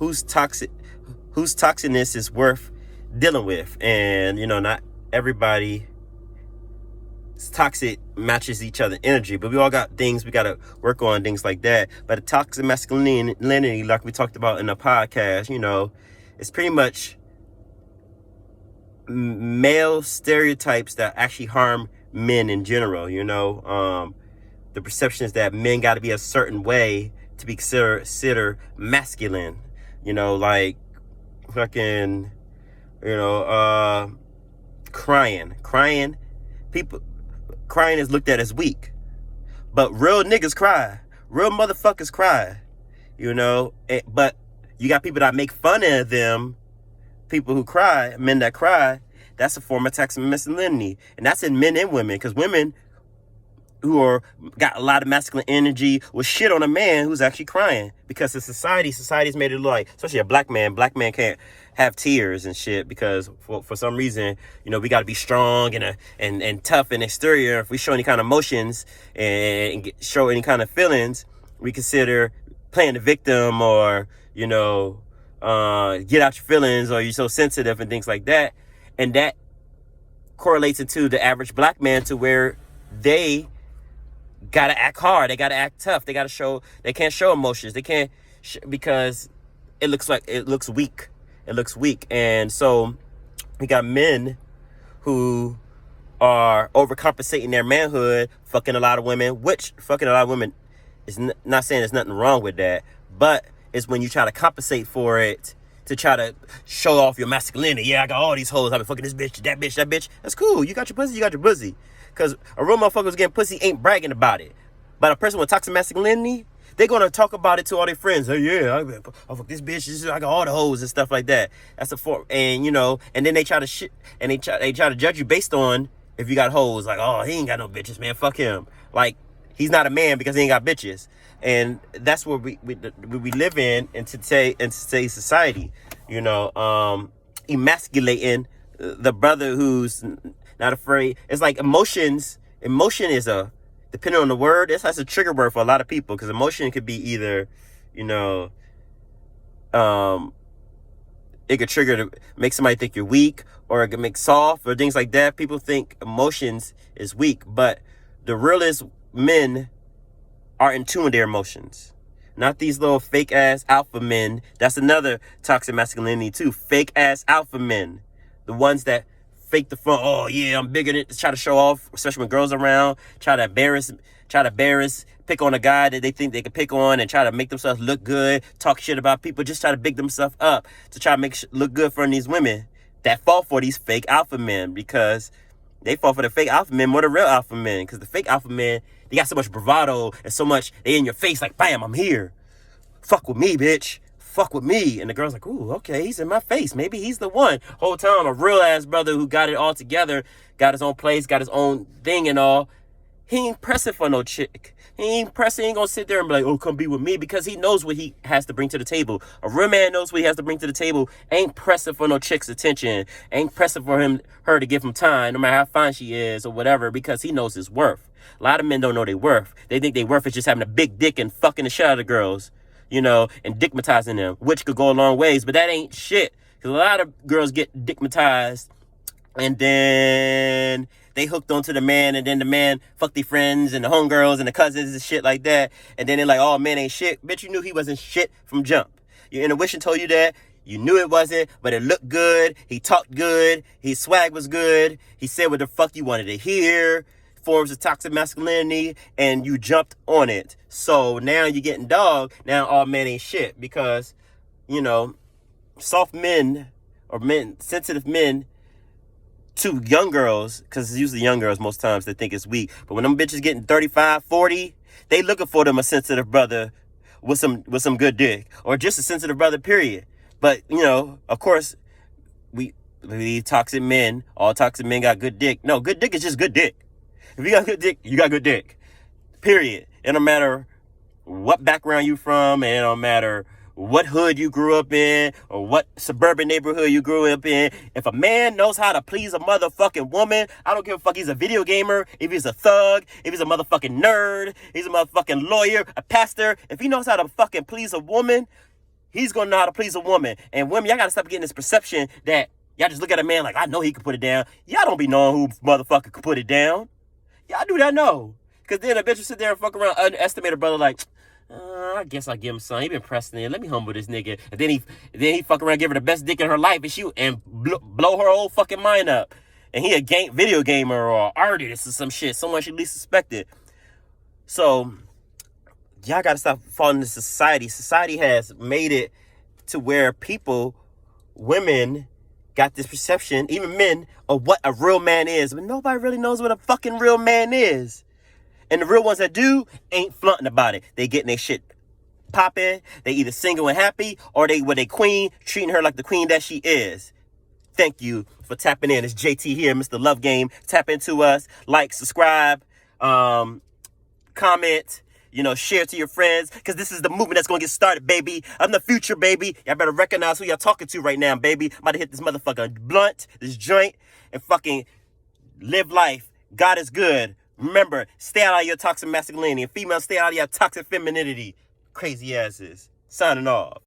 whose toxicness is worth dealing with. And, not everybody toxic matches each other energy, but we all got things we got to work on, things like that. But the toxic masculinity, like we talked about in the podcast, it's pretty much male stereotypes that actually harm men in general. The perception is that men got to be a certain way to be considered masculine, like fucking, crying people. Crying is looked at as weak, but real niggas cry. Real motherfuckers cry, but you got people that make fun of them, people who cry, men that cry. That's a form of toxic masculinity, and that's in men and women, because women who got a lot of masculine energy will shit on a man who's actually crying, because the society's made it look like, especially a black man can't have tears and shit, because for some reason, we got to be strong and tough in exterior. If we show any kind of emotions and show any kind of feelings, we consider playing the victim, or get out your feelings, or you're so sensitive and things like that. And that correlates into the average black man, to where they gotta act hard, they gotta act tough, they can't show emotions, they can't because it looks weak. And so we got men who are overcompensating their manhood, fucking a lot of women, which fucking a lot of women is not saying there's nothing wrong with that, but it's when you try to compensate for it to try to show off your masculinity. Yeah, I got all these hoes, I've been fucking this bitch, that bitch. That's cool, you got your pussy. Because a real motherfucker who's getting pussy ain't bragging about it. But a person with toxic masculinity, they're going to talk about it to all their friends. Oh, yeah, I fuck this bitch. I got all the hoes and stuff like that. That's a form. And, and then they try to shit. And they try to judge you based on if you got hoes. Like, oh, he ain't got no bitches, man. Fuck him. Like, he's not a man because he ain't got bitches. And that's what we live in today's society. Emasculating the brother who's not afraid. It's like emotion is depending on the word, that's a trigger word for a lot of people, because emotion could be either, it could trigger to make somebody think you're weak, or it could make soft, or things like that. People think emotions is weak, but the realest men are in tune with their emotions. Not these little fake ass alpha men. That's another toxic masculinity too. Fake ass alpha men. The ones that fake the front. Oh yeah, I'm bigger than, try to show off, especially when girls around, try to embarrass, pick on a guy that they think they can pick on, and try to make themselves look good, talk shit about people, just try to big themselves up to try to look good for these women that fall for these fake alpha men, because they fall for the fake alpha men more than real alpha men, because the fake alpha men, they got so much bravado and so much, they in your face like, bam, I'm here. Fuck with me, bitch. Fuck with me. And the girl's like, ooh, okay, he's in my face. Maybe he's the one. Whole time, a real ass brother who got it all together, got his own place, got his own thing and all. He ain't pressing for no chick. He ain't gonna sit there and be like, oh, come be with me, because he knows what he has to bring to the table. A real man knows what he has to bring to the table. Ain't pressing for no chick's attention. Ain't pressing for her to give him time, no matter how fine she is or whatever, because he knows his worth. A lot of men don't know their worth. They think their worth is just having a big dick and fucking the shit out of girls, and dickmatizing them, which could go a long ways, but that ain't shit. Because a lot of girls get dickmatized, and then they hooked onto the man, and then the man fucked their friends and the homegirls and the cousins and shit like that, and then they're like, oh, man ain't shit. Bitch, you knew he wasn't shit from jump. Your intuition told you that. You knew it wasn't, but it looked good. He talked good. His swag was good. He said what the fuck you wanted to hear. Forms of toxic masculinity, and you jumped on it. So now you're getting dog. Now all men ain't shit, because, soft men or sensitive men to young girls, because it's usually young girls most times that think it's weak. But when them bitches getting 35, 40, they looking for them a sensitive brother with some good dick, or just a sensitive brother, period. But, of course, we toxic men, all toxic men got good dick. No, good dick is just good dick. If you got good dick, you got good dick. Period. It don't matter what background you from, and it don't matter what hood you grew up in, or what suburban neighborhood you grew up in. If a man knows how to please a motherfucking woman, I don't give a fuck he's a video gamer, if he's a thug, if he's a motherfucking nerd, he's a motherfucking lawyer, a pastor. If he knows how to fucking please a woman, He's gonna know how to please a woman. And women, y'all gotta stop getting this perception that y'all just look at a man like, I know he can put it down. Y'all don't be knowing who motherfucker can put it down. Y'all do that know. Cause then a bitch will sit there and fuck around, underestimate a brother like, I guess I'll give him some. He been pressing it. Let me humble this nigga. And then he fuck around, give her the best dick in her life, and blow her whole fucking mind up. And he a video gamer or artist or some shit, someone she least suspected. So y'all gotta stop falling into society. Society has made it to where women got this perception, even men, of what a real man is. But nobody really knows what a fucking real man is. And the real ones that do ain't flaunting about it. They getting their shit popping. They either single and happy, or they with a queen, treating her like the queen that she is. Thank you for tapping in. It's JT here, Mr. Love Game. Tap into us. Like, subscribe, comment, share to your friends. Because this is the movement that's going to get started, baby. I'm the future, baby. Y'all better recognize who y'all talking to right now, baby. I'm about to hit this motherfucker blunt, this joint, and fucking live life. God is good. Remember, stay out of your toxic masculinity. And females, stay out of your toxic femininity. Crazy asses. Signing off.